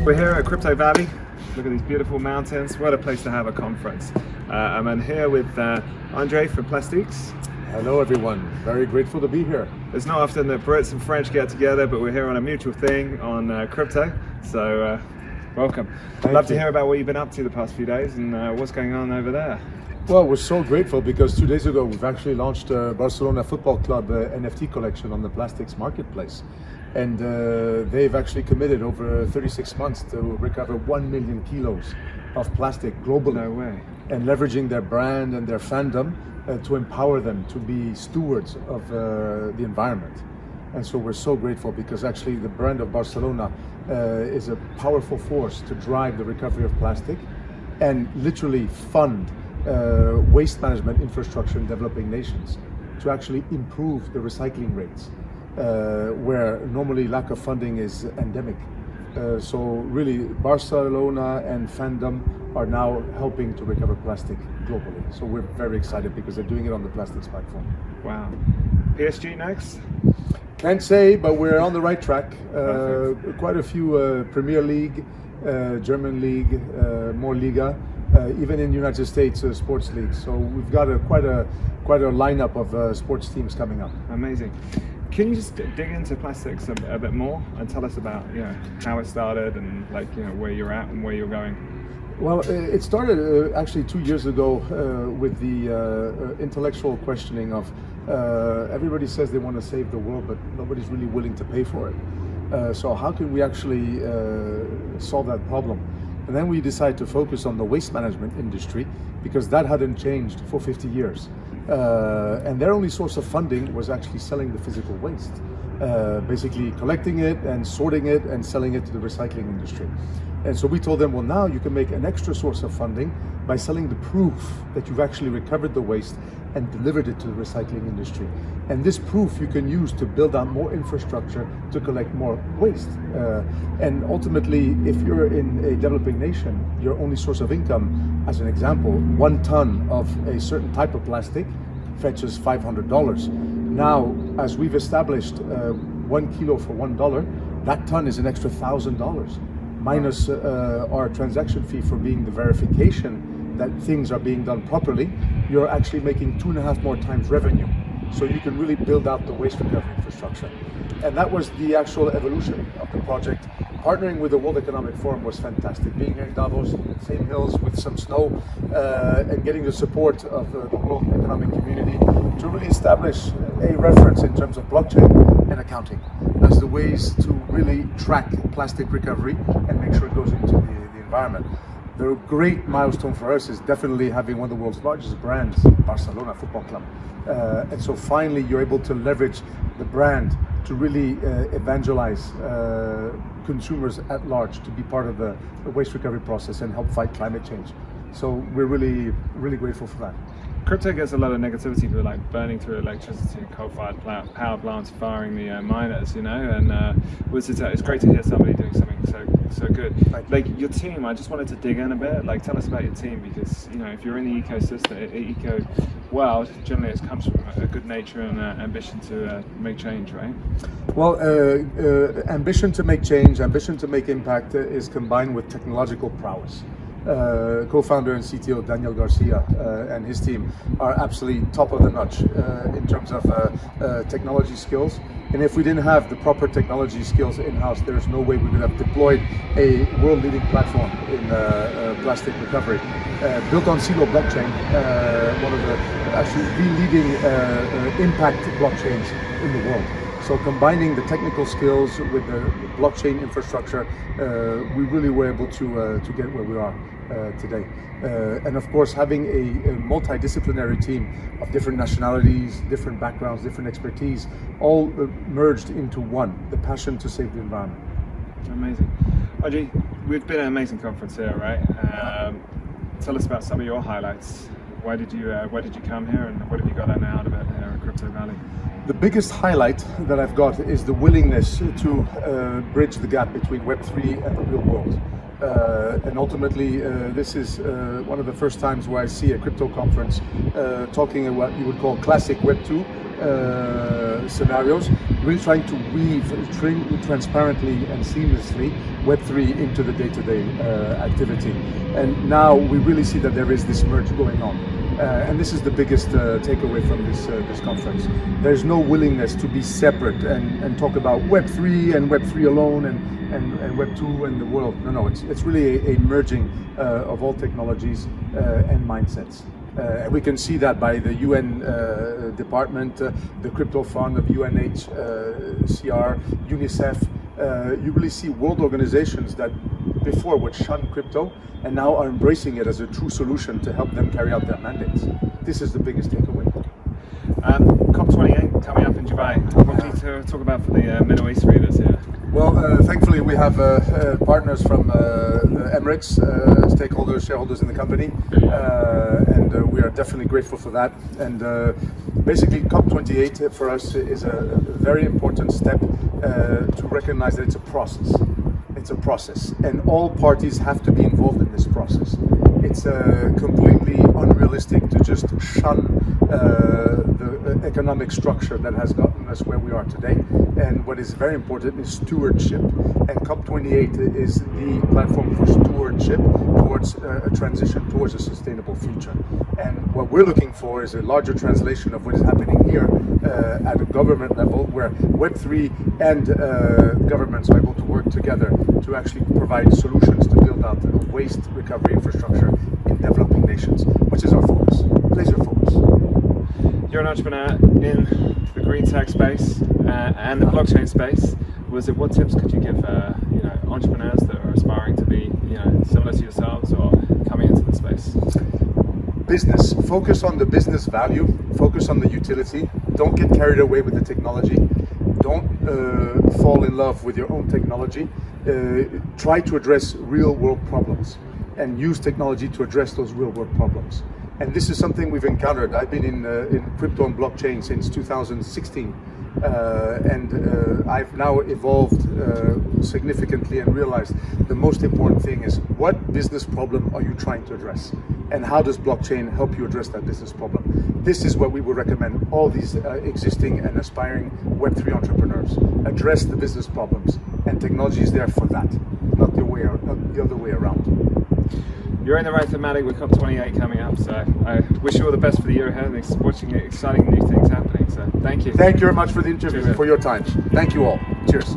We're here at Crypto Valley. Look at these beautiful mountains. What a place to have a conference. I'm here with Andre from Plastiks. Hello everyone, very grateful to be here. It's not often that Brits and French get together, but we're here on a mutual thing on crypto. So welcome. I'd love to hear about what you've been up to the past few days and what's going on over there. Well, we're so grateful because 2 days ago we've actually launched Barcelona Football Club NFT collection on the Plastiks marketplace. And they've actually committed over 36 months to recover 1 million kilos of plastic globally. No way. And leveraging their brand and their fandom to empower them to be stewards of the environment. And so we're so grateful because actually the brand of Barcelona is a powerful force to drive the recovery of plastic and literally fund waste management infrastructure in developing nations to actually improve the recycling rates. Where normally lack of funding is endemic. So really Barcelona and fandom are now helping to recover plastic globally. So we're very excited because they're doing it on the Plastiks platform. Wow. PSG next? Can't say, but we're on the right track. Quite a few Premier League, German League, more Liga, even in the United States sports leagues. So we've got quite a lineup of sports teams coming up. Amazing. Can you just dig into Plastiks a bit more and tell us about how it started and where you're at and where you're going? Well, it started actually 2 years ago with the intellectual questioning of everybody says they want to save the world, but nobody's really willing to pay for it. So how can we actually solve that problem? And then we decided to focus on the waste management industry because that hadn't changed for 50 years. And their only source of funding was actually selling the physical waste, basically collecting it and sorting it and selling it to the recycling industry. And so we told them, well, now you can make an extra source of funding by selling the proof that you've actually recovered the waste and delivered it to the recycling industry. And this proof you can use to build out more infrastructure to collect more waste. And ultimately, if you're in a developing nation, your only source of income, as an example, 1 ton of a certain type of plastic fetches $500. Now, as we've established 1 kilo for $1, that ton is an extra $1,000. Minus our transaction fee for being the verification that things are being done properly, you're actually making 2.5 more times revenue. So you can really build out the waste recovery infrastructure. And that was the actual evolution of the project. Partnering with the World Economic Forum was fantastic. Being here in Davos, same hills with some snow, and getting the support of the World Economic Community to really establish a reference in terms of blockchain and accounting as the ways to really track plastic recovery and make sure it goes into the environment. The great milestone for us is definitely having one of the world's largest brands, Barcelona Football Club. And so finally you're able to leverage the brand to really evangelize consumers at large to be part of the waste recovery process and help fight climate change. So we're really, really grateful for that. Crypto gets a lot of negativity for burning through electricity and coal-fired power plants, firing the miners, and it's great to hear somebody doing something so good. Like your team, I just wanted to dig in a bit. Tell us about your team because if you're in the ecosystem, eco world, generally it comes from a good nature and ambition to make change, right? Well, ambition to make change, ambition to make impact is combined with technological prowess. Co-founder and CTO Daniel Garcia and his team are absolutely top of the notch in terms of technology skills. And if we didn't have the proper technology skills in-house, there's no way we could have deployed a world-leading platform in plastic recovery. Built on Silo blockchain, one of the leading impact blockchains in the world. So combining the technical skills with the blockchain infrastructure, we really were able to get where we are today. And of course, having a multidisciplinary team of different nationalities, different backgrounds, different expertise, all merged into one, the passion to save the environment. Amazing. Audrey, we've been at an amazing conference here, right? Tell us about some of your highlights. Why did you come here and what have you got out of it here at Crypto Valley? The biggest highlight that I've got is the willingness to bridge the gap between Web3 and the real world. And ultimately, this is one of the first times where I see a crypto conference talking about what you would call classic Web 2 scenarios, really trying to weave transparently and seamlessly Web3 into the day-to-day activity. And now we really see that there is this merge going on. And this is the biggest takeaway from this conference. There's no willingness to be separate and talk about Web3 and Web3 alone and Web2 and the world. No, it's really a merging of all technologies and mindsets. And we can see that by the UN department, the crypto fund of UNHCR, UNICEF. You really see world organizations that before would shun crypto and now are embracing it as a true solution to help them carry out their mandates. This is the biggest takeaway. COP28 coming up in Dubai. What do you talk about for the Middle East readers here? Well, thankfully we have partners from the Emirates, stakeholders, shareholders in the company, and we are definitely grateful for that. And basically COP28 for us is a very important step to recognize that it's a process. It's a process, and all parties have to be involved in this process. It's completely unrealistic to just shun the economic structure that has gotten us where we are today. And what is very important is stewardship. And COP28 is the platform for stewardship towards a transition towards a sustainable future. And what we're looking for is a larger translation of what is happening here at a government level, where Web3 and governments are able to work together to actually provide solutions to build out a waste recovery infrastructure in developing nations, which is our focus, laser focus. You're an entrepreneur in the green tech space and the blockchain space. What tips could you give entrepreneurs that are aspiring to be similar to yourselves or coming into the space? Business. Focus on the business value. Focus on the utility. Don't get carried away with the technology. Don't fall in love with your own technology. Try to address real-world problems and use technology to address those real-world problems. And this is something we've encountered. I've been in crypto and blockchain since 2016. And I've now evolved significantly and realized the most important thing is, what business problem are you trying to address? And how does blockchain help you address that business problem? This is what we would recommend all these existing and aspiring Web3 entrepreneurs. Address the business problems, and technology is there for that, not the other way around. You're in the right thematic with COP28 coming up, so I wish you all the best for the year ahead and watching exciting new things happening. So thank you. Thank you very much for the interview and for your time. Thank you all. Cheers.